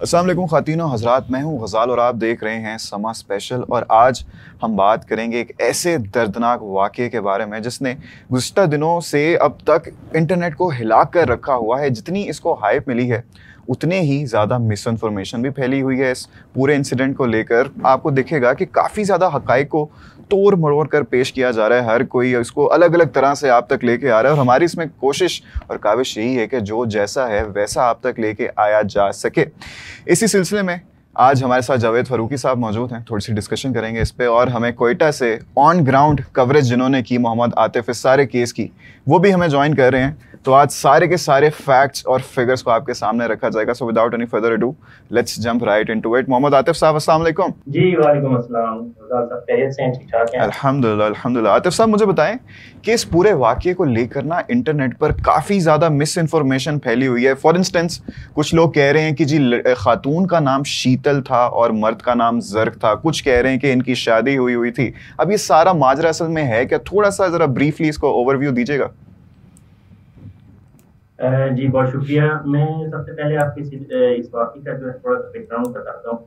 अस्सलाम वालेकुम ख़ातीनो हज़रात, मैं हूं गज़ाल और आप देख रहे हैं समा स्पेशल। और आज हम बात करेंगे एक ऐसे दर्दनाक वाक़ये के बारे में जिसने गुज़िश्ता दिनों से अब तक इंटरनेट को हिला कर रखा हुआ है। जितनी इसको हाइप मिली है उतने ही ज़्यादा मिस इन्फॉर्मेशन भी फैली हुई है। इस पूरे इंसिडेंट को लेकर आपको दिखेगा कि काफ़ी ज़्यादा हक़ाइक़ को तोड़ मरोड़ कर पेश किया जा रहा है। हर कोई इसको अलग अलग तरह से आप तक लेके आ रहा है और हमारी इसमें कोशिश और काविश यही है कि जो जैसा है वैसा आप तक लेके आया जा सके। इसी सिलसिले में आज हमारे साथ जावेद फ़ारूकी साहब मौजूद हैं। थोड़ी सी डिस्कशन करेंगे इस पे। और हमें कोयटा से ऑन ग्राउंड कवरेज जिन्होंने की मोहम्मद आतिफ इस सारे केस की, वो भी हमें ज्वाइन कर रहे हैं। तो आज सारे के सारे फैक्ट्स और फिगर्स को आपके सामने रखा जाएगा। So without any further ado let's jump right into it. Mohammad Atif साहब, अस्सलाम वालेकुम। जी वालेकुम अस्सलाम। खैरियत से हैं? ठीक ठाक हैं? अल्हम्दुलिल्लाह अल्हम्दुलिल्लाह। आतिफ साहब, मुझे बताएं कि इस पूरे वाक़ये को लेकर ना इंटरनेट पर काफ़ी ज़्यादा मिस इन्फॉर्मेशन फैली हुई है। फॉर इंस्टेंस कुछ लोग कह रहे हैं कि जी खातून का नाम शीतल था और मर्द का नाम जर्क था। कुछ कह रहे हैं कि इनकी शादी हुई हुई थी। अब ये सारा माजरा असल में है क्या? थोड़ा सा ज़रा ब्रीफली इसको ओवरव्यू दीजिएगा। जी बहुत शुक्रिया। मैं सबसे पहले आपके इस वाक़ये का जो है थोड़ा सा बैकग्राउंड बताता हूँ।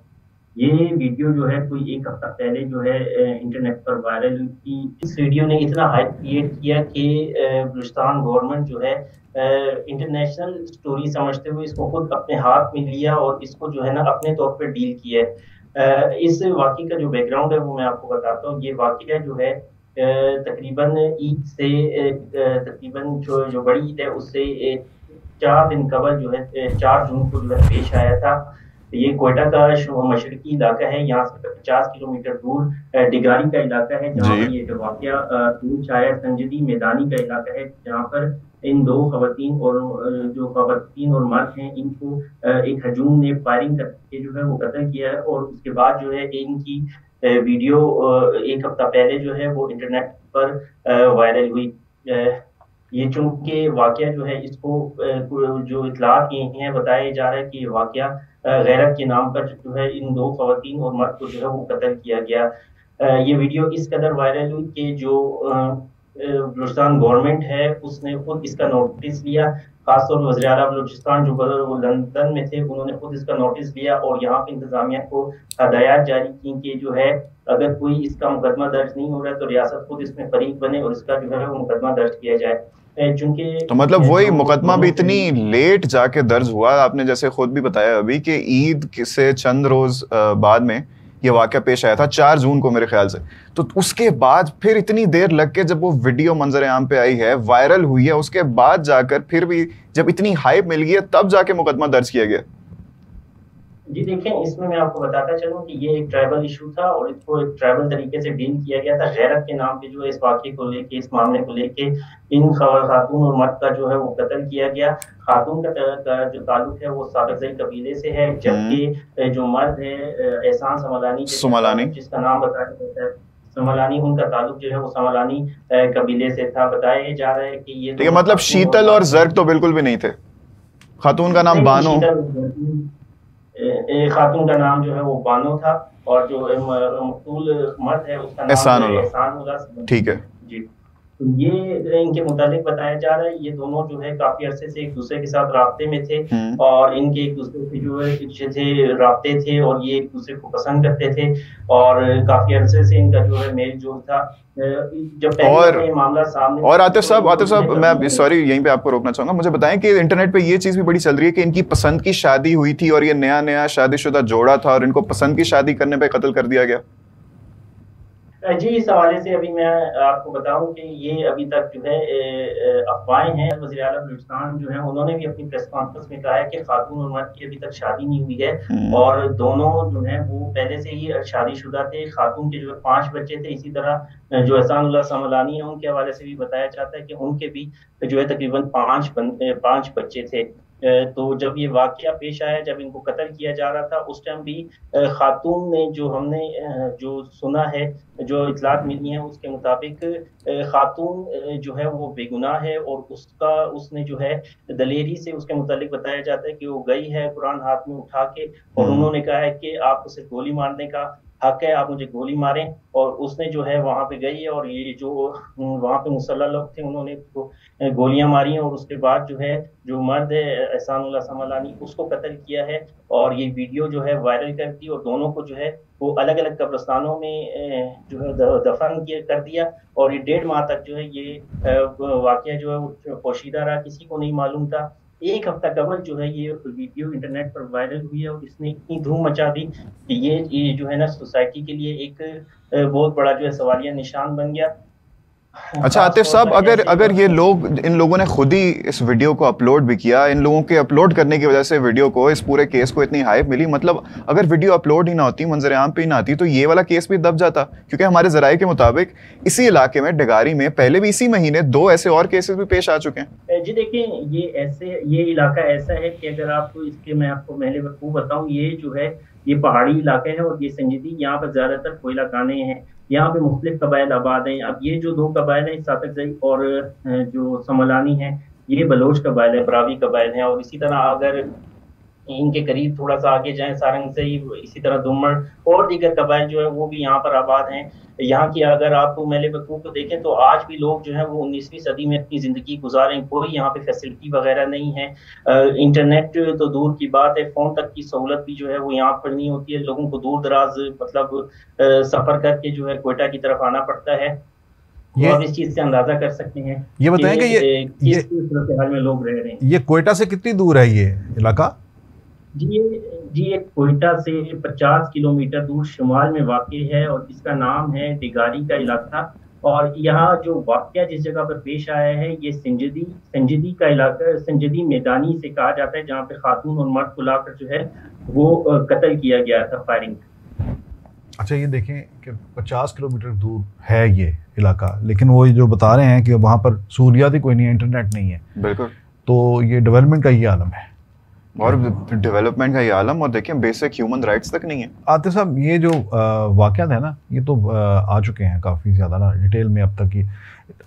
ये वीडियो जो है कोई 1 हफ्ता पहले जो है इंटरनेट पर वायरल हुई थी। इस वीडियो ने इतना हाइप क्रिएट किया कि बलूचिस्तान गवर्नमेंट जो है इंटरनेशनल स्टोरी समझते हुए इसको खुद अपने हाथ में लिया और इसको जो है ना अपने तौर पर डील किया है। इस वाक़ये का जो बैकग्राउंड है वो मैं आपको बताता हूँ। ये वाक़या जो है तकरीबन ईद से तकरीबन जो बड़ी ईद है उससे 4 दिन कबल जो है 4 जून को जो है पेश आया था। ये क्वेटा का मशरकी इलाका है। यहाँ से 50 किलोमीटर दूर डिगारी का इलाका है जहाँ जी। पर ये जो वाक़या पेश आया। संजदी मैदानी का इलाका है जहाँ पर इन 2 ख़वातीन और जो ख़वातीन और मर्द हैं इनको एक हजूम ने फायरिंग करके जो है वो कत्ल किया है। और उसके बाद जो है इनकी वीडियो 1 हफ्ता पहले जो है वो इंटरनेट पर वायरल हुई। ये चूँकि वाक़या जो है इसको जो इत्तलात ये हैं बताया जा रहा है कि ये वाक़या गैरत के नाम पर जो है इन 2 ख़वातीन और मर्द को जो है वो कत्ल किया गया। ये वीडियो इस कदर वायरल हुई कि जो बलूचिस्तान गवर्नमेंट है उसने खुद इसका नोटिस लिया। ख़ासतौर पर वज़ीर आला बलूचिस्तान जो वो लंदन में थे उन्होंने खुद इसका नोटिस लिया और यहाँ पे इंतज़ामिया को हदायत जारी की कि जो है अगर कोई इसका मुकदमा दर्ज नहीं हो रहा है तो रियासत खुद इसमें फरीक बने और इसका जो है वो मुकदमा दर्ज किया जाए। चूँकि तो मतलब वही जो मुकदमा भी दोनों इतनी लेट जाके दर्ज हुआ। आपने जैसे खुद भी बताया अभी कि ईद से चंद रोज बाद में ये वाक़या पेश आया था, 4 जून को मेरे ख्याल से। तो उसके बाद फिर इतनी देर लग के जब वो वीडियो मंजर आम पे आई है, वायरल हुई है, उसके बाद जाकर फिर भी जब इतनी हाइप मिल गई है तब जाके मुकदमा दर्ज किया गया। जी देखें, इसमें मैं आपको बताता चलूँ कि ये एक ट्राइबल इशू था और इसको एक ट्राइबल तरीके से डील किया गया था। गैरत के नाम पे जो है इस वाक़ये को लेके, इस मामले को लेके इन खातून और मर्द का जो है वो कत्ल किया गया। खातून का जो ताल्लुक है वो सादतज़ई कबीले से है, हम्म। जबकि जो मर्द है एहसान समलानी सुमलानी। जिसका नाम बताया जाता है समलानी, उनका ताल्लुक जो है वो समलानी कबीले से था। बताया जा रहा है कि ये ठीक है, दोनों मतलब खातून और शीतल और मर्द जर्क तो बिल्कुल भी नहीं थे। खातून का नाम नहीं, बानो। शीतल खातून का नाम जो है वो बानो था और जो मकतूल मर्द है उसका नाम जो है एहसानुल्लाह। एहसानुल्लाह ठीक है। जी। तो ये इनके मुतालिक बताया जा रहा है ये दोनों जो है काफी अरसे से एक दूसरे के साथ राब्ते में थे हम्म। और इनके एक दूसरे से जो है अच्छे थे राब्ते थे और ये एक दूसरे को पसंद करते थे और काफी अरसे से इनका जो है मेल जोल था। जब पहली और दफा ये मामला सामने और आया तो आतिफ इनको जो है साहब, मैं कबीले सॉरी यहीं पे आपको रोकना चाहूंगा। मुझे बताएं कि इंटरनेट पे ये चीज़ भी बड़ी चल रही है कि इनकी पसंद की शादी हुई थी और ये नया नया शादीशुदा जोड़ा था और इनको पसंद की शादी करने पे कत्ल कर दिया गया। जी, इस हवाले से अभी मैं आपको बताऊं कि ये अभी तक जो है अफवाहें हैं। वज़ीर आला बलूचिस्तान जो है उन्होंने भी अपनी प्रेस कॉन्फ्रेंस में कहा है कि खातून और मर्द की अभी तक शादी नहीं हुई है हम्म। और दोनों जो है वो पहले से ही शादीशुदा थे। खातून के जो है 5 बच्चे थे। इसी तरह जो एहसानुल्लाह समलानी है उनके हवाले से भी बताया जाता है कि उनके भी जो है तकरीबन 5 बच्चे थे। तो जब ये वाकया पेश आया, जब इनको कत्ल किया जा रहा था उस टाइम भी खातून ने जो हमने जो सुना है, जो इतलात मिली हैं उसके मुताबिक खातून जो है वो बेगुनाह है और उसने जो है दलेरी से उसके मुतालिक बताया जाता है कि वो गई है कुरान हाथ में उठा के और हम्म। उन्होंने कहा है कि आप उसे गोली मारने का हक है, आप मुझे गोली मारें। और उसने जो है वहां पे गई है और ये जो वहां पे मुसल्लह लोग थे उन्होंने उसको गोलियां मारी हैं, और उसके बाद जो है जो मर्द है एहसानुल्लाह समलानी उसको कत्ल किया है। और ये वीडियो जो है वायरल कर दी और दोनों को जो है वो अलग अलग कब्रिस्तानों में जो है दफन कर दिया। और ये 1.5 माह तक जो है ये वाकया जो है वो पोशीदा रहा, किसी को नहीं मालूम था। एक हफ्ता कबल जो है ये वीडियो इंटरनेट पर वायरल हुई है और इसने इतनी धूम मचा दी कि ये जो है ना सोसाइटी के लिए एक बहुत बड़ा जो है सवालिया निशान बन गया। अच्छा खास आतिफ तौर साहब, पर अगर ऐसे अगर ये वक्त। लोग, इन लोगों ने खुद ही इस वीडियो को अपलोड भी किया, इन लोगों के अपलोड करने की वजह से वीडियो को, इस पूरे केस को इतनी हाइप मिली, मतलब अगर वीडियो अपलोड ही ना होती, मंजर आम पे ही ना आती, तो ये वाला केस भी दब जाता। क्योंकि हमारे जराये के मुताबिक इसी इलाके में डगारी में पहले भी इसी महीने 2 ऐसे और केसेस भी पेश आ चुके हैं। जी देखिए, ये इलाका ऐसा है कि अगर आपको इसके मैं आपको पहले वकूफ बताऊं, ये जो है ये पहाड़ी इलाका है और ये संजीदी, यहाँ पर ज्यादातर कोयला खाने हैं। यहाँ पे मुख्तलिफ कबाइल आबाद हैं। अब ये जो 2 कबाइल हैं, सातकजई और जो समलानी है, ये बलोच कबाइल है, बरावी कबाइल हैं। और इसी तरह अगर इनके करीब थोड़ा सा आगे जाएं सारंग से ही, इसी तरह दुम्मड़ और दीगर कबाइल जो है वो भी यहाँ पर आबाद हैं। यहाँ की अगर आप मेले वकूफ को देखें तो आज भी लोग जो है वो 19वीं सदी में अपनी जिंदगी गुजारें, कोई यहाँ पे फैसिलिटी वगैरह नहीं है। इंटरनेट तो दूर की बात है, फोन तक की सहूलत भी जो है वो यहाँ पर नहीं होती है। लोगों को दूर दराज मतलब सफर करके जो है कोयटा की तरफ आना पड़ता है। तो आप इस चीज से अंदाजा कर सकते हैं ये बताएं कि किस सूरत हाल में लोग रह रहे हैं। ये कोयटा से कितनी दूर है ये इलाका? जी ये कोयटा से 50 किलोमीटर दूर शुमाल में वाक़ है और इसका नाम है डिगारी का इलाका। और यहाँ जो वाक़या जिस जगह पर पेश आया है ये संजदी का इलाका, संजदी मैदानी से कहा जाता है, जहाँ पे खातून और मर्द को लाकर जो है वो कत्ल किया गया था फायरिंग। अच्छा, ये देखें कि 50 किलोमीटर दूर है ये इलाका, लेकिन वो जो बता रहे हैं कि वहाँ पर सहूलियात ही कोई नहीं है, इंटरनेट नहीं है। बिल्कुल। तो ये डेवलपमेंट का ये आलम है, और डेवलपमेंट का ये आलम, और देखिए बेसिक ह्यूमन राइट्स तक नहीं है। आतिफ साहब, ये जो वाक़यात है ना, ये तो आ चुके हैं काफ़ी ज़्यादा ना डिटेल में अब तक की।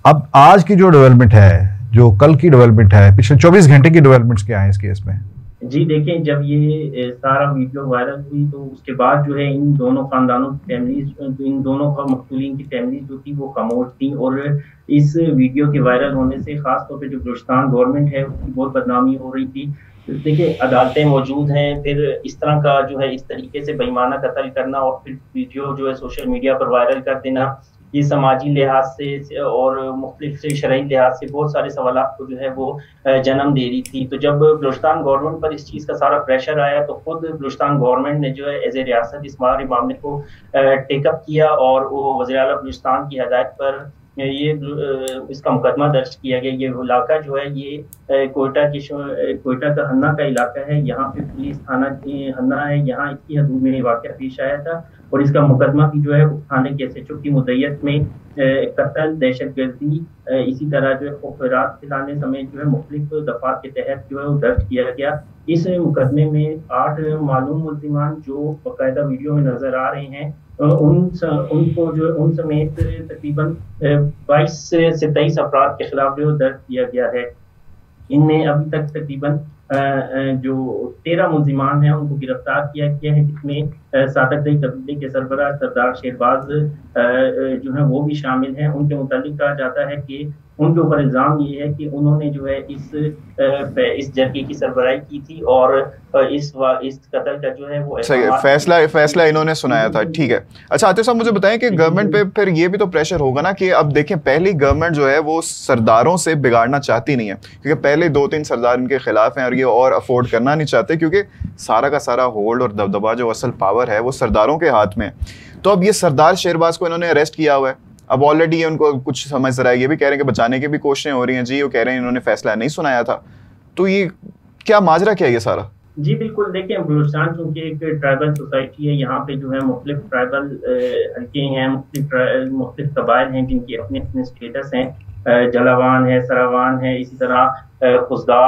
अब आज की जो डेवलपमेंट है, जो कल की डेवलपमेंट है, पिछले 24 घंटे की डेवलपमेंट्स क्या है इस केस में? जी देखिए, जब ये सारा वीडियो वायरल हुई तो उसके बाद जो है इन दोनों खानदानों की फैमिलीज, इन दोनों का मकतूलीन की फैमिलीज जो थी वो खामोश थी। और इस वीडियो के वायरल होने से खास तौर पे जो बलूचिस्तान गवर्नमेंट है उसकी बहुत बदनामी हो रही थी। देखिए, अदालतें मौजूद हैं, फिर इस तरह का जो है इस तरीके से बेईमाना कत्ल करना और फिर वीडियो जो है सोशल मीडिया पर वायरल कर देना, ये समाजी लिहाज से और मुख्तलिफ से शरई लिहाज से बहुत सारे सवालात को जो है वो जन्म दे रही थी। तो जब बलूचिस्तान गवर्नमेंट पर इस चीज़ का सारा प्रेशर आया तो खुद बलूचिस्तान गवर्नमेंट ने जो है एज ए रियासत इस सारे मामले को टेकअप किया और वो वज़ीर आला बलूचिस्तान की हदायत पर ये इसका मुकदमा दर्ज किया गया। ये इलाका जो है ये कोयटा का हन्ना का इलाका है। यहाँ पे पुलिस थाना हन्ना है, यहाँ इसकी हदूद में वाक़या पेश आया था और इसका मुकदमा भी जो है थाने के SHO की मुद्दत में कत्ल, दहशतगर्दी, इसी तरह जो है खौफरात फैलाने समेत जो है मुख्तलिफ दफात के तहत जो है वो दर्ज किया गया। इस मुकदमे में 8 मालूम मुल्ज़िमान जो बाकायदा वीडियो में नजर आ रहे हैं उनको जो उन समेत तकरीबन 22 से 23 अफराद के खिलाफ जो दर्ज किया गया है। इनमें अभी तक तकरीबन जो 13 मुल्जिमान हैं उनको गिरफ्तार किया गया है, जिसमें सादकजई कबीले के सरबराह सरदार शेरबाज जो है वो भी शामिल हैं। उनके मुतालिक कहा जाता है कि उनके ऊपर इल्ज़ाम ये है कि उन्होंने जो है इस जरगे की सरबराही की थी और इस कत्ल का जो है वो सही है, फैसला इन्होंने सुनाया था। ठीक है। अच्छा आतिफ साहब, मुझे बताएं कि गवर्नमेंट पे फिर ये भी तो प्रेशर होगा ना कि अब देखें, पहली गवर्नमेंट जो है वो सरदारों से बिगाड़ना चाहती नहीं है, क्योंकि पहले 2-3 सरदार इनके खिलाफ हैं और ये और अफोर्ड करना नहीं चाहते, क्योंकि सारा का सारा होल्ड और दबदबा जो असल पावर है वो सरदारों के हाथ में। तो अब ये सरदार शेरबाज को इन्होंने अरेस्ट किया हुआ है। अब ऑलरेडी उनको कुछ समझ रहा है, ये भी कह रहे हैं कि बचाने की भी कोशिशें हो रही हैं। जी वो कह रहे हैं इन्होंने फैसला नहीं सुनाया था। तो ये क्या माजरा क्या है ये सारा? जी बिल्कुल, देखिए बलूचिस्तान चूँकि एक ट्राइबल सोसाइटी है, यहाँ पे जो है मुख्तलिफ ट्राइबल हल्के हैं, मुख्तलिफ कबाइल हैं जिनकी अपने अपने स्टेटस हैं। जलावान है, सरावान है, इसी तरह खुशदा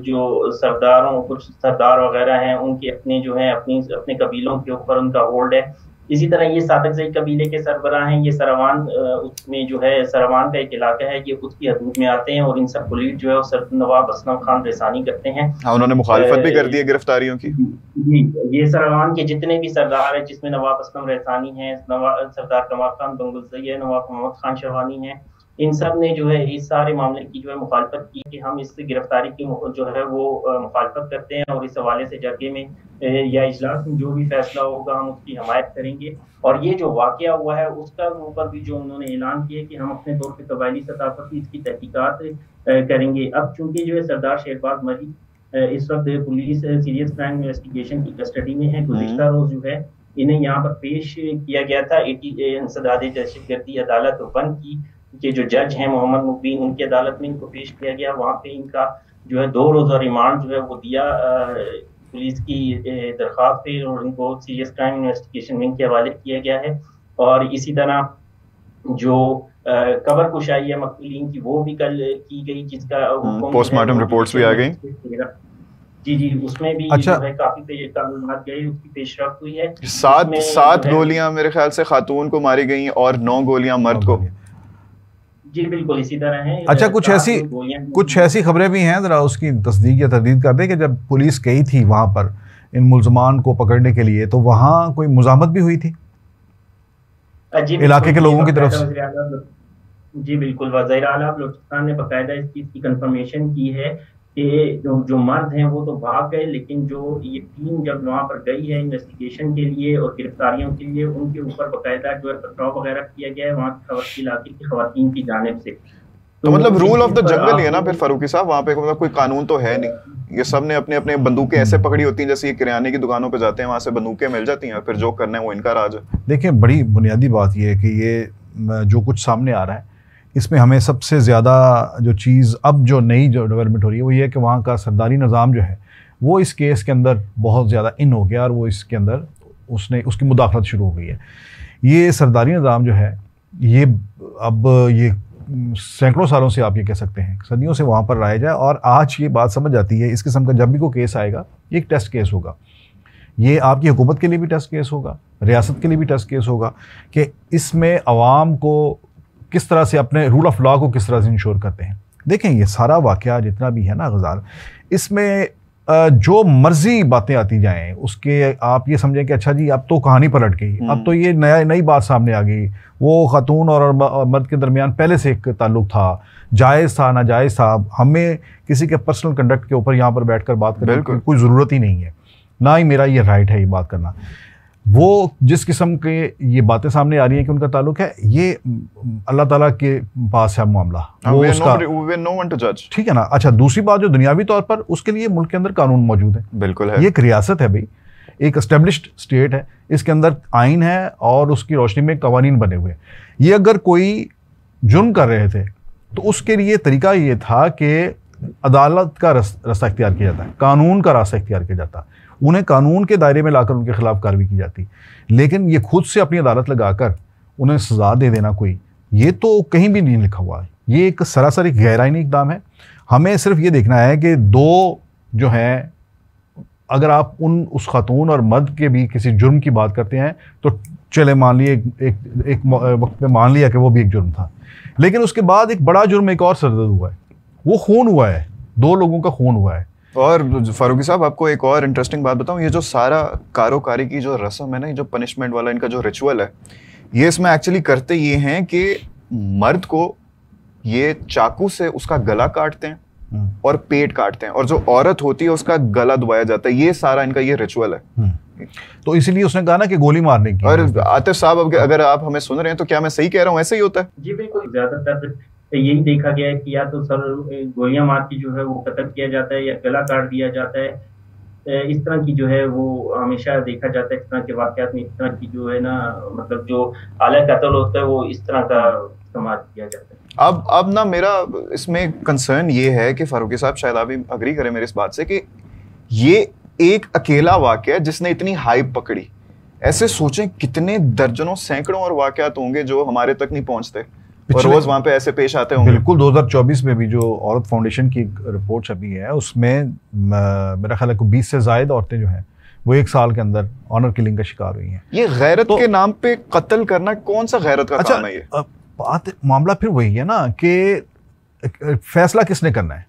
जो सरदारों कुछ सरदार वगैरह हैं उनके अपने जो है अपने कबीलों के ऊपर उनका होल्ड है। इसी तरह ये सादकजई कबीले के सरबराह हैं, ये सरवान उसमें जो है सरवान का एक इलाका है, ये उसकी हदूद में आते हैं और इन सब को लीड जो है वो सर नवाब असलम खान रेसानी करते हैं। हाँ, उन्होंने मुखालफत भी कर दी है गिरफ्तारियों की। ये सरवान के जितने भी सरदार हैं, जिसमें नवाब असलम रेसानी हैं, सरदार कमाल खान बंगुलजई है, नवाब मोहम्मद खान शवानी है, इन सब ने जो है इस सारे मामले की जो है मुखालफत की कि हम इस गिरफ्तारी की जो है वो मुखालफत करते हैं और इस हवाले से जगह में या इजलास में जो भी फैसला होगा हम उसकी हमायत करेंगे। और ये जो वाकया हुआ है उसका ऊपर भी जो उन्होंने ऐलान किया कि हम अपने तौर पर कबायली सतह पर भी इसकी तहकीकात करेंगे। अब चूंकि जो है सरदार शेरबाज मजीद इस वक्त पुलिस सीरियस क्राइम इन्वेस्टिगेशन की कस्टडी में है। गुज़िश्ता रोज जो है इन्हें यहाँ पर पेश किया गया था इंसदाद दहशतगर्दी अदालत बंद की के जो जज हैं मोहम्मद मुबीन, उनकी अदालत में इनको पेश किया गया। वहाँ पे इनका जो है 2 रोज़ा रिमांड जो है वो दिया पुलिस की दरख्वास्त पे और इनको सीरियस क्राइम इन्वेस्टिगेशन विंग के हवाले किया गया है। और इसी तरह जो कबर कुशाई है मकतूलीन की वो भी कल की गई, जिसका पोस्टमार्टम रिपोर्ट्स भी आ गई। जी उसमें भी अच्छा, जो है काफी कानूनात गए, उसकी पेशरफ्त हुई है। 7 गोलियां मेरे ख्याल से खातून को मारी गई और 9 गोलियां मर्द को। जी बिल्कुल इसी तरह है। अच्छा, कुछ ऐसी खबरें भी हैं, जरा उसकी तस्दीक या तर्दीद कर दे कि जब पुलिस गई थी वहां पर इन मुल्ज़मान को पकड़ने के लिए तो वहां कोई मुज़ाहमत भी हुई थी इलाके के लोगों की तरफ से? जी बिल्कुल, वज़ीर आला बलूचिस्तान ने बाकायदा इस चीज़ की कंफर्मेशन की है कि जो मर्द हैं वो तो भाग गए, लेकिन जो ये टीम जब वहाँ पर गई है इन्वेस्टिगेशन के लिए और गिरफ्तारियों के लिए, उनके ऊपर बाकायदा जो है पथराव वगैरह किया गया है वहाँ के इलाके की ख़वातीन की जानिब से। तो मतलब रूल ऑफ द जंगल ही है ना फिर फारूकी साहब, वहाँ पे मतलब कोई कानून तो है नहीं। ये सब ने अपने अपने बंदूकें ऐसे पकड़ी होती हैं जैसे ये किराने की दुकानों पे जाते हैं, वहाँ से बंदूकें मिल जाती हैं, फिर जो करना है वो इनका राज है। देखिए, बड़ी बुनियादी बात ये है कि ये जो कुछ सामने आ रहा है इसमें हमें सबसे ज़्यादा जो चीज़ अब जो नई जो डेवलपमेंट हो रही है वो ये है कि वहाँ का सरदारी निज़ाम जो है वो इस केस के अंदर बहुत ज़्यादा इन हो गया और वो इसके अंदर उसकी मुदाखलत शुरू हो गई है। ये सरदारी निज़ाम जो है ये अब ये सैकड़ों सालों से आप ये कह सकते हैं सदियों से वहाँ पर रहा जाए, और आज ये बात समझ आती है इस किस्म का जब भी कोई केस आएगा ये एक टेस्ट केस होगा। ये आपकी हुकूमत के लिए भी टेस्ट केस होगा, रियासत के लिए भी टेस्ट केस होगा कि इसमें अवाम को किस तरह से अपने रूल ऑफ लॉ को किस तरह से इंश्योर करते हैं। देखें, ये सारा वाक़या जितना भी है ना गज़ाल, इसमें जो मर्जी बातें आती जाएं उसके आप ये समझें कि अच्छा जी अब तो कहानी पलट गई, अब तो ये नई बात सामने आ गई। वो खातून और मर्द के दरमियान पहले से एक ताल्लुक था, जायज़ था नाजायज़ था, हमें किसी के पर्सनल कंडक्ट के ऊपर यहाँ पर बैठ कर बात करने की कोई ज़रूरत ही नहीं है, ना ही मेरा ये राइट है ये बात करना। वो जिस किस्म के ये बातें सामने आ रही हैं कि उनका ताल्लुक है, ये अल्लाह ताला के पास है मामला, वो उसका no one to judge। ठीक है ना। अच्छा, दूसरी बात जो दुनियावी तौर पर उसके लिए मुल्क के अंदर कानून मौजूद है। बिल्कुल है, ये एक रियासत है भाई, एक एस्टेब्लिश्ड स्टेट है, इसके अंदर आइन है और उसकी रोशनी में कवानीन बने हुए। ये अगर कोई जुर्म कर रहे थे तो उसके लिए तरीका ये था कि अदालत का रास्ता इख्तियार किया जाता है, कानून का रास्ता इख्तियार किया जाता, उन्हें कानून के दायरे में लाकर उनके खिलाफ कार्रवाई की जाती। लेकिन ये खुद से अपनी अदालत लगाकर उन्हें सज़ा दे देना कोई, ये तो कहीं भी नहीं लिखा हुआ है। ये एक सरासर एक गैर आईनी इक़दाम है। हमें सिर्फ ये देखना है कि दो जो हैं, अगर आप उस खातून और मर्द के भी किसी जुर्म की बात करते हैं तो चले मान लिए एक वक्त में मान लिया कि वो भी एक जुर्म था, लेकिन उसके बाद एक बड़ा जुर्म एक और सरदर्द हुआ है, वो खून हुआ है, 2 लोगों का खून हुआ है। और फारूकी साहब आपको एक और इंटरेस्टिंग बात बताऊं, ये जो सारा कारोकारी की जो रस्म है ना, जो पनिशमेंट वाला इनका जो रिचुअल है, ये इसमें एक्चुअली करते ये हैं कि मर्द को ये चाकू से उसका गला काटते हैं और पेट काटते हैं, और जो औरत होती है उसका गला दबाया जाता है। ये सारा इनका ये रिचुअल है। तो इसीलिए उसने कहा ना कि गोली मारने की। और आतिफ साहब अगर आप हमें सुन रहे हैं तो क्या मैं सही कह रहा हूँ, ऐसे ही होता है? जी बिल्कुल, ज्यादातर यही देखा गया है कि या तो सर गोलियां मार के जो है वो कत्ल किया जाता है या गला काट दिया जाता है। इस तरह की जो है वो हमेशा देखा जाता है, इस तरह के वाकयात में इस तरह की जो है ना, मतलब जो आला कत्ल होता है वो इस तरह का इस्तेमाल किया जाता है। अब ना मेरा इसमें कंसर्न ये है कि फारूकी साहब शायद आप भी अग्री करें मेरी इस बात से कि ये एक अकेला वाकया जिसने इतनी हाइप पकड़ी, ऐसे सोचें कितने दर्जनों सैकड़ों और वाकयात होंगे जो हमारे तक नहीं पहुंचते और रोज वहां पे ऐसे पेश आते होंगे। बिल्कुल, 2024 में भी जो औरत फाउंडेशन की रिपोर्ट छपी है उसमें मेरा ख्याल है 20 से ज़ायद औरतें जो हैं वो 1 साल के अंदर ऑनर किलिंग का शिकार हुई हैं। ये गैरत के नाम पे कत्ल करना कौन सा गैरत का काम है ये? बात मामला फिर वही है ना कि फैसला किसने करना है?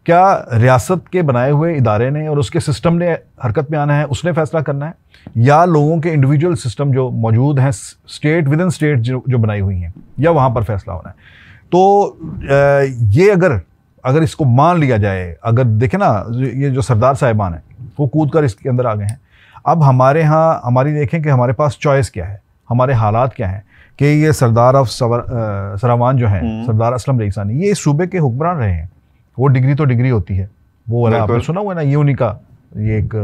क्या रियासत के बनाए हुए इदारे ने और उसके सिस्टम ने हरकत में आना है, उसने फैसला करना है, या लोगों के इंडिविजुअल सिस्टम जो मौजूद हैं स्टेट विद इन स्टेट जो बनाई हुई हैं, या वहाँ पर फैसला होना है? तो ये अगर इसको मान लिया जाए, अगर देखें ना, ये जो सरदार साहिबान हैं वो कूद कर इसके अंदर आ गए हैं। अब हमारे यहाँ हमारी देखें कि हमारे पास चॉइस क्या है, हमारे हालात क्या हैं कि ये सरदार ऑफ सरावान जो हैं, सरदार असलम रईसानी, ये इस सूबे के हुक्मरान रहे हैं। वो डिग्री तो डिग्री होती है, वो वाला आपने सुना हुआ है ना, ये उन्हीं का ये एक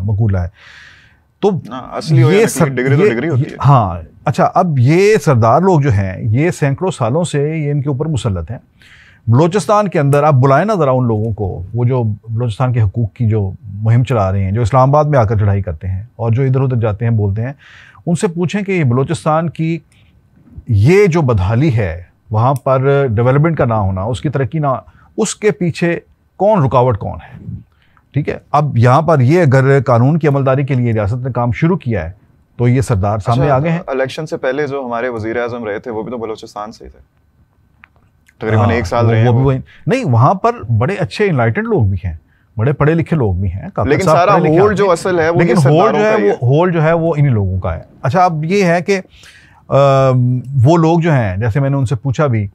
मकूला है। तो असली ये डिग्री तो डिग्री होती है। हाँ, अच्छा, अब ये सरदार लोग जो हैं ये सैकड़ों सालों से ये इनके ऊपर मुसल्लत हैं। बलोचिस्तान के अंदर आप बुलाएं ना ज़रा उन लोगों को, वो जो बलोचिस्तान के हकूक़ की जो मुहिम चला रहे हैं, जो इस्लामाबाद में आकर चढ़ाई करते हैं और जो इधर उधर जाते हैं बोलते हैं, उनसे पूछें कि बलोचिस्तान की ये जो बदहाली है, वहाँ पर डेवलपमेंट का ना होना, उसकी तरक्की ना, उसके पीछे कौन रुकावट कौन है? ठीक है, अब यहाँ पर ये अगर कानून की अमलदारी के लिए रियासत ने काम शुरू किया है तो ये सरदार सामने आ गए हैं। इलेक्शन से पहले जो हमारे वजीर आज़म रहे थे वो भी तो बलोचिस्तान से ही थे, तकरीबन 1 साल रहे हैं वो। नहीं, वहाँ पर बड़े अच्छे इनलाइटेंड लोग भी हैं, बड़े पढ़े लिखे लोग भी हैं, लेकिन सारा होल जो असल है वो, लेकिन होल जो है वो इन्हीं लोगों का है। अच्छा, अब ये है कि वो लोग जो हैं, जैसे मैंने उनसे पूछा भी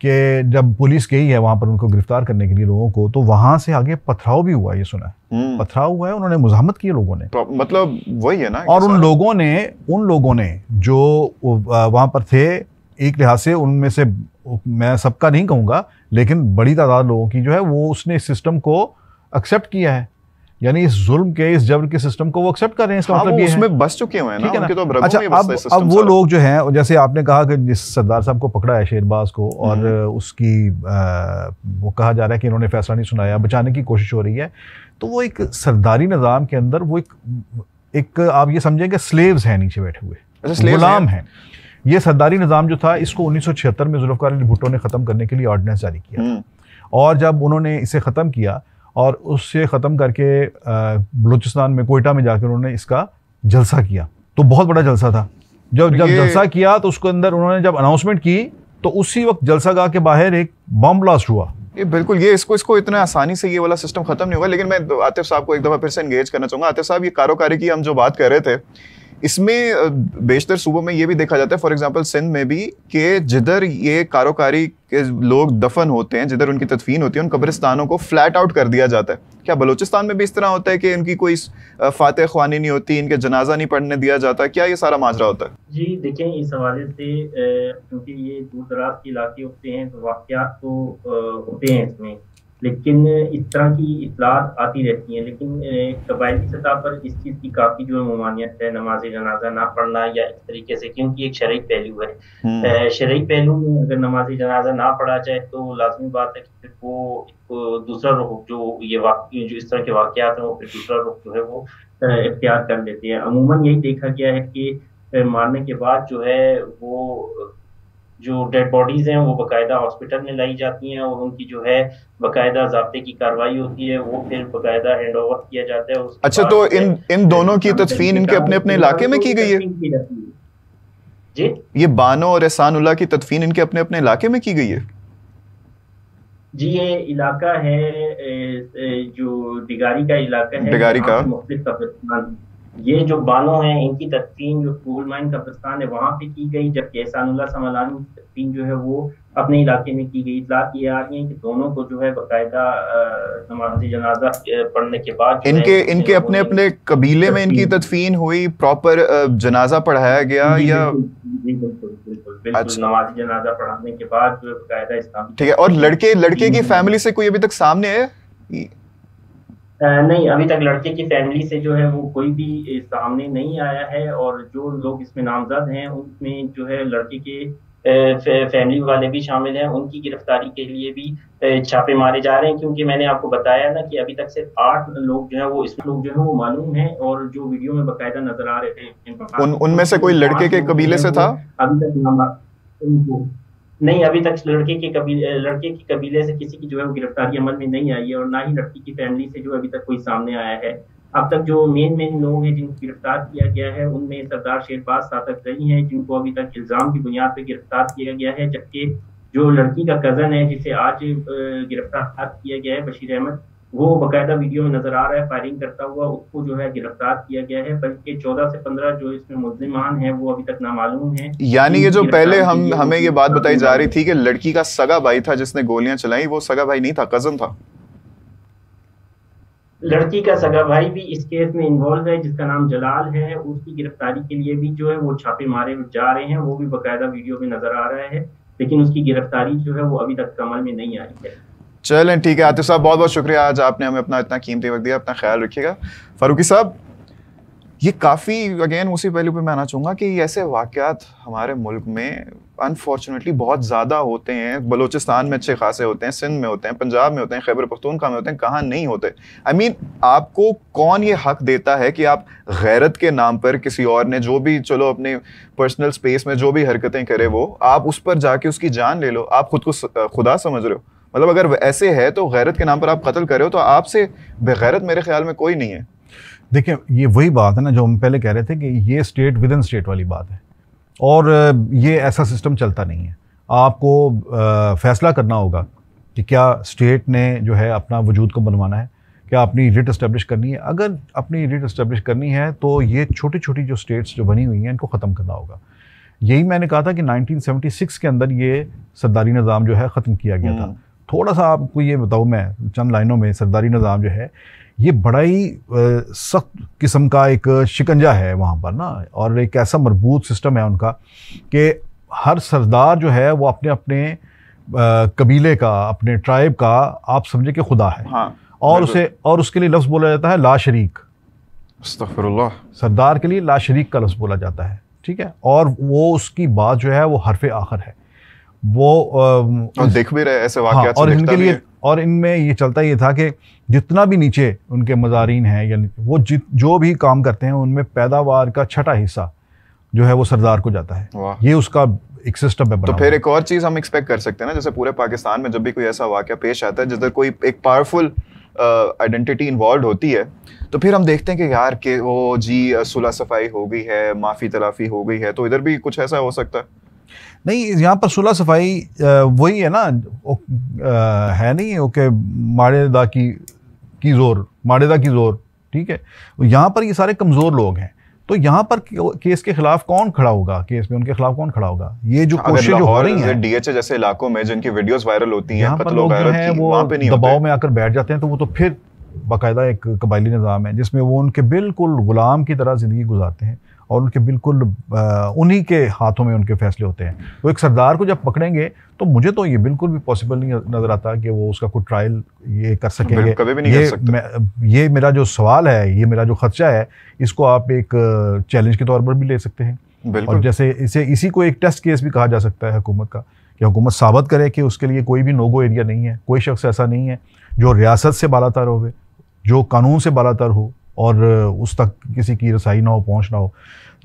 कि जब पुलिस गई है वहाँ पर उनको गिरफ्तार करने के लिए लोगों को, तो वहाँ से आगे पथराव भी हुआ, ये सुना है, पथराव हुआ है, उन्होंने मुज़ाहमत की लोगों ने, मतलब वही है ना। और उन लोगों ने जो वहाँ पर थे, एक लिहाज से उनमें से मैं सबका नहीं कहूँगा, लेकिन बड़ी तादाद लोगों की जो है वो उसने इस सिस्टम को एक्सेप्ट किया है, यानी इस जुल्म के, इस जबर के सिस्टम को वो एक्सेप्ट कर रहे हैं। इसका मतलब ये उसमें बस चुके हुए हैं ना, उनके तो अब अच्छा, अब वो लोग जो हैं, जैसे आपने कहा कि जिस सरदार साहब को पकड़ा है, शेरबाज को, और उसकी वो कहा जा रहा है कि इन्होंने फैसला नहीं सुनाया, बचाने की कोशिश हो रही है, तो वो एक सरदारी निज़ाम के अंदर वो एक आप ये समझेंगे स्लेव्स हैं नीचे बैठे हुए, गुलाम हैं। ये सरदारी निज़ाम जो था, इसको 1976 में जुल्फ़िकार अली भुट्टो ने ख़त्म करने के लिए ऑर्डिनेंस जारी किया, और जब उन्होंने इसे ख़त्म किया और उससे ख़त्म करके बलूचिस्तान में कोयटा में जाकर उन्होंने इसका जलसा किया, तो बहुत बड़ा जलसा था। जब जलसा किया तो उसके अंदर उन्होंने जब अनाउंसमेंट की तो उसी वक्त जलसागाह के बाहर एक बम ब्लास्ट हुआ। ये बिल्कुल, ये इसको इतना आसानी से ये वाला सिस्टम खत्म नहीं होगा। लेकिन मैं आतिफ साहब को एक दफ़ा फिर से एंगेज करना चाहूँगा। आतिफ साहब, ये कारोकारी की हम जो बात कर रहे थे, इसमें बेशतर सूबों में ये भी देखा जाता है, फॉर एग्जांपल सिंध में भी, कि जिधर ये कारोकारी के लोग दफन होते हैं, जिधर उनकी तदफीन होती है, उन कब्रिस्तानों को फ्लैट आउट कर दिया जाता है। क्या बलूचिस्तान में भी इस तरह होता है कि इनकी कोई फातह ख्वानी नहीं होती, इनके जनाजा नहीं पढ़ने दिया जाता? क्या ये सारा माजरा होता है? जी देखें, इस हवाले से क्योंकि ये दूर दराज के इलाके होते हैं तो वाक़यात तो होते हैं इसमें, लेकिन इस तरह की इत्तलात आती रहती हैं। लेकिन कबायली सतह पर इस चीज़ की काफ़ी जो है ममानियत है, नमाज जनाजा ना पढ़ना या इस तरीके से, क्योंकि एक शरई पहलू है। शरई पहलू में अगर नमाज जनाजा ना पढ़ा जाए तो लाजमी बात है कि फिर वो दूसरा रुख जो जो इस तरह के वाक़यात हैं, वो फिर दूसरा रुख जो है वो इख्तियार कर लेते हैं। अमूमन यही देखा गया है कि मारने के बाद जो है वो जो डेड बॉडीज हैं वो बाकायदा हॉस्पिटल में लाई जाती हैं, और उनकी जो है बाकायदा ज़ाब्ते की कार्रवाई होती है, वो फिर बाकायदा हैंड ओवर किया जाता है। अच्छा, तो इन दोनों की तदफीन इनके अपने अपने इलाके में की गई है? जी, ये बानो और एहसानुल्लाह की तदफीन इनके अपने अपने इलाके में की गई है? जी, ये इलाका है जो डिगारी का इलाका है, डिगारी का मुख्तलिफ कब्रिस्तान, ये जो बानो हैं इनकी तदफीन जो कोल माइन कब्रिस्तान है वहाँ पे की गई, जबकि एहसानुल्लाह समलानी की तदफीन जो है वो अपने इलाके में की गई। इतलात ये आ रही है कि दोनों को जो है बाकायदा नमाज जनाजा पढ़ने के बाद इनके अपने अपने कबीले में इनकी तदफीन हुई, प्रॉपर जनाजा पढ़ाया गया? या बिल्कुल नमाज जनाजा पढ़ाने के बाद जो बाकायदा इस्लाम। ठीक है, और लड़के की फैमिली से कोई अभी तक सामने है? नहीं, अभी तक लड़के की फैमिली से जो है वो कोई भी सामने नहीं आया है, और जो लोग इसमें नामजद हैं उनमें जो है लड़के के फैमिली वाले भी शामिल हैं। उनकी गिरफ्तारी के लिए भी छापे मारे जा रहे हैं, क्योंकि मैंने आपको बताया ना कि अभी तक सिर्फ 8 लोग जो है वो इसमें लोग जो है वो मालूम है, और जो वीडियो में बाकायदा नजर आ रहे हैं उनमें से कोई लड़के के कबीले से था? अभी तक नहीं, अभी तक लड़के के कबीले से किसी की जो है वो गिरफ्तारी अमल में नहीं आई है, और ना ही लड़की की फैमिली से जो अभी तक कोई सामने आया है। अब तक जो मेन लोग हैं जिनको गिरफ्तार किया गया है उनमें सरदार शेरबाज सादक रही हैं, जिनको अभी तक इल्जाम की बुनियाद पर गिरफ्तार किया गया है, जबकि जो लड़की का कजन है जिसे आज गिरफ्तार किया गया है, बशीर अहमद, वो बकायदा वीडियो में नजर आ रहा है फायरिंग करता हुआ, उसको जो है गिरफ्तार किया गया है। बल्कि 14 से 15 जो इसमें मुल्जिमान हैं वो अभी तक नामालूम हैं। यानी ये जो पहले हमें ये बात बताई जा रही थी कि लड़की का सगा भाई था जिसने गोलियां चलाई, वो सगा भाई नहीं था, कजन था। लड़की का सगा भाई भी इस केस में इन्वॉल्व है, जिसका नाम जलाल है। उसकी गिरफ्तारी के लिए भी जो है वो छापे मारे जा रहे हैं, वो भी बकायदा वीडियो में नजर आ रहा है, लेकिन उसकी गिरफ्तारी जो है वो अभी तक कमल में नहीं आई है। चलें ठीक है आतिफ साहब, बहुत बहुत शुक्रिया, आज आपने हमें अपना इतना कीमती वक्त दिया। अपना ख्याल रखिएगा। फारूकी साहब, ये काफ़ी अगेन उसी पहलू पे मैं आना चाहूँगा कि ऐसे वाक़यात हमारे मुल्क में अनफॉर्चुनेटली बहुत ज़्यादा होते हैं। बलूचिस्तान में अच्छे खासे होते हैं, सिंध में होते हैं, पंजाब में होते हैं, खैबर पख्तूनख्वा में होते हैं, कहाँ नहीं होते। I mean, आपको कौन ये हक देता है कि आप गैरत के नाम पर किसी और ने जो भी, चलो अपने पर्सनल स्पेस में जो भी हरकतें करे वो, आप उस पर जाके उसकी जान ले लो, आप खुद को खुदा समझ रहे हो? मतलब अगर ऐसे है तो गैरत के नाम पर आप कत्ल कर रहे हो, तो आपसे बेगैरत मेरे ख्याल में कोई नहीं है। देखिए, ये वही बात है ना जो हम पहले कह रहे थे कि ये स्टेट विद इन स्टेट वाली बात है, और ये ऐसा सिस्टम चलता नहीं है। आपको फैसला करना होगा कि क्या स्टेट ने जो है अपना वजूद को बनवाना है, क्या अपनी रिट इस्टेब्लिश करनी है। अगर अपनी रिट इस्टेब्लिश करनी है तो ये छोटी छोटी जो स्टेट्स जो बनी हुई हैं इनको ख़त्म करना होगा। यही मैंने कहा था कि 1976 के अंदर ये सरदारी निज़ाम जो है ख़त्म किया गया था। थोड़ा सा आपको ये बताऊँ मैं चंद लाइनों में, सरदारी निज़ाम जो है ये बड़ा ही सख्त किस्म का एक शिकंजा है वहाँ पर ना, और एक ऐसा मजबूत सिस्टम है उनका कि हर सरदार जो है वो अपने अपने कबीले का, अपने ट्राइब का आप समझे कि खुदा है। हाँ, और उसके लिए लफ्ज़ बोला जाता है ला शरीक। अस्तगफिरुल्लाह। सरदार के लिए ला शरीक का लफ्ज़ बोला जाता है, ठीक है। और वो उसकी बात जो है वो हरफ़े आखिर है। वो और देख भी रहे ऐसे वाक़यात। हाँ, और इनके लिए, और इनमें ये चलता ये था कि जितना भी नीचे उनके मज़ारीन हैं या वो जो भी काम करते हैं उनमें पैदावार का छठा हिस्सा जो है वो सरदार को जाता है। ये उसका एक सिस्टम है। तो फिर एक और चीज़ हम एक्सपेक्ट कर सकते हैं ना, जैसे पूरे पाकिस्तान में जब भी कोई ऐसा वाक़या पेश आता है जिधर कोई एक पावरफुल आइडेंटिटी इन्वॉल्व होती है, तो फिर हम देखते हैं कि यार कि वो जी सुलह सफाई हो गई है, माफ़ी तलाफ़ी हो गई है, तो इधर भी कुछ ऐसा हो सकता है? नहीं, यहाँ पर सुलह सफाई वही है ना, है नहीं ओके, माड़ेदा की जोर, ठीक है। यहाँ पर ये सारे कमज़ोर लोग हैं, तो यहाँ पर केस के खिलाफ कौन खड़ा होगा, केस में उनके खिलाफ कौन खड़ा होगा? ये जो कोशिश जो हो रही है डीएचए जैसे इलाकों में जिनकी वीडियोस वायरल होती हैं, यहाँ पर लोग जो हैं वो दबाव में आकर बैठ जाते हैं, तो वो तो फिर बाकायदा एक कबायली निज़ाम है जिसमें वो उनके बिल्कुल गुलाम की तरह ज़िंदगी गुजारते हैं और उनके बिल्कुल उन्हीं के हाथों में उनके फैसले होते हैं। तो एक सरदार को जब पकड़ेंगे तो मुझे तो ये बिल्कुल भी पॉसिबल नहीं नज़र आता कि वो उसका कोई ट्रायल ये कर सकेंगे। कभी भी नहीं कर सकते। ये मेरा जो सवाल है, ये मेरा जो खदशा है, इसको आप एक चैलेंज के तौर पर भी ले सकते हैं। और जैसे इसी को एक टेस्ट केस भी कहा जा सकता है हुकूमत का, कि हुकूमत साबित करे कि उसके लिए कोई भी नो-गो एरिया नहीं है, कोई शख्स ऐसा नहीं है जो रियासत से बालातर हो, जो कानून से बालातर हो और उस तक किसी की रसाई ना हो, पहुँच ना हो।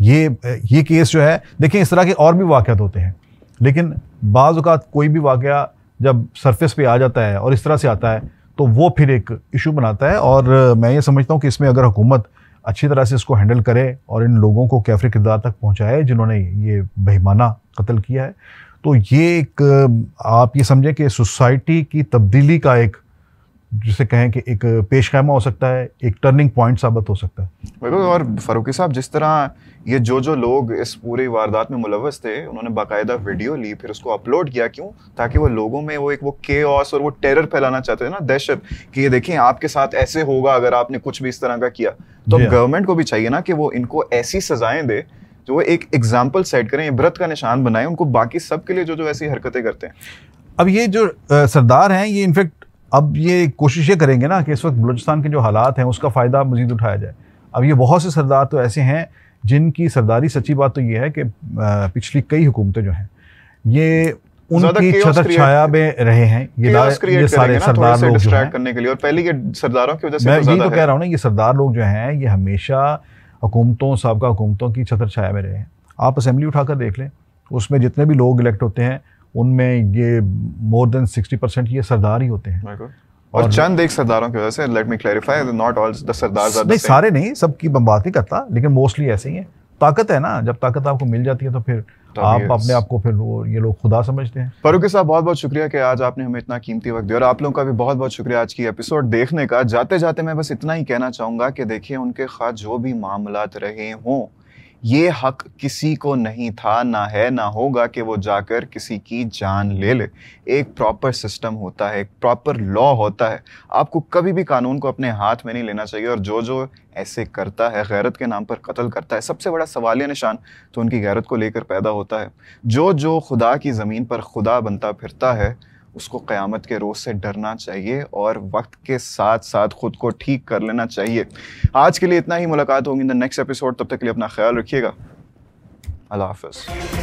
ये केस जो है, देखिए इस तरह के और भी वाक़यात होते हैं, लेकिन बाज़ औक़ात कोई भी वाक़या जब सरफेस पे आ जाता है और इस तरह से आता है तो वो फिर एक इशू बनाता है। और मैं ये समझता हूँ कि इसमें अगर हुकूमत अच्छी तरह से इसको हैंडल करे और इन लोगों को कैफ़रे किरदार तक पहुँचाए जिन्होंने ये बेईमाना कत्ल किया है, तो ये एक आप ये समझें कि सोसाइटी की तब्दीली का एक, जिसे कहें कि एक पेशखैमा हो सकता है, एक टर्निंग पॉइंट साबित हो सकता है। बिल्कुल। और फारूकी साहब, जिस तरह ये जो लोग इस पूरी वारदात में मुलव्वस थे, उन्होंने बाकायदा वीडियो ली, फिर उसको अपलोड किया, क्यों? ताकि वो लोगों में वो केओस और वो टेरर फैलाना चाहते थे ना, दहशत, कि ये देखें आपके साथ ऐसे होगा अगर आपने कुछ भी इस तरह का किया। तो गवर्नमेंट को भी चाहिए ना कि वो इनको ऐसी सजाएं दे जो वो एक एग्जाम्पल सेट करें, इबरत का निशान बनाए उनको, बाकी सबके लिए जो ऐसी हरकतें करते हैं। अब ये जो सरदार हैं, ये इनफेक्ट अब ये कोशिश ये करेंगे ना कि इस वक्त बलूचिस्तान के जो हालात हैं उसका फ़ायदा मज़ीद उठाया जाए। अब ये बहुत से सरदार तो ऐसे हैं जिनकी सरदारी, सच्ची बात तो ये है कि पिछली कई हुकूमतें जो हैं ये उनकी छत्र छाया में रहे हैं। ये सारे सरदार लोग जो हैं, करने के लिए, और पहले के सरदारों की वजह से मैं यही तो कह रहा हूँ ना, ये सरदार लोग जो हैं ये हमेशा हुकूमतों, साबका हुकूमतों की छत्र छाया में रहे हैं। आप असेंबली उठाकर देख लें, उसमें जितने भी लोग इलेक्ट होते हैं उनमें ये मोर देन 60% ये सरदार ही होते हैं। और चंद एक सरदारों की वजह से, let me clarify, not all the sardars are the नहीं, सेम। सारे नहीं, सबकी मैं बात नहीं करता, लेकिन मोस्टली ऐसे ही है। ताकत है ना, जब ताकत आपको मिल जाती है तो फिर आप अपने आप को फिर वो ये लोग खुदा समझते हैं। फारूक साहब, बहुत बहुत शुक्रिया कि आज आपने हमें इतना कीमती वक्त दिया, और आप लोगों का भी बहुत बहुत शुक्रिया आज की एपिसोड देखने का। जाते जाते मैं बस इतना ही कहना चाहूँगा कि देखिए, उनके खास जो भी मामलात रहे हों, ये हक किसी को नहीं था, ना है, ना होगा कि वो जाकर किसी की जान ले ले। एक प्रॉपर सिस्टम होता है, एक प्रॉपर लॉ होता है। आपको कभी भी कानून को अपने हाथ में नहीं लेना चाहिए, और जो ऐसे करता है, गैरत के नाम पर कत्ल करता है, सबसे बड़ा सवालिया निशान तो उनकी गैरत को लेकर पैदा होता है। जो खुदा की ज़मीन पर खुदा बनता फिरता है, उसको क़यामत के रोज़ से डरना चाहिए और वक्त के साथ साथ खुद को ठीक कर लेना चाहिए। आज के लिए इतना ही, मुलाकात होगी इन द नेक्स्ट एपिसोड। तब तक के लिए अपना ख्याल रखिएगा। अल्लाह हाफ़िज़।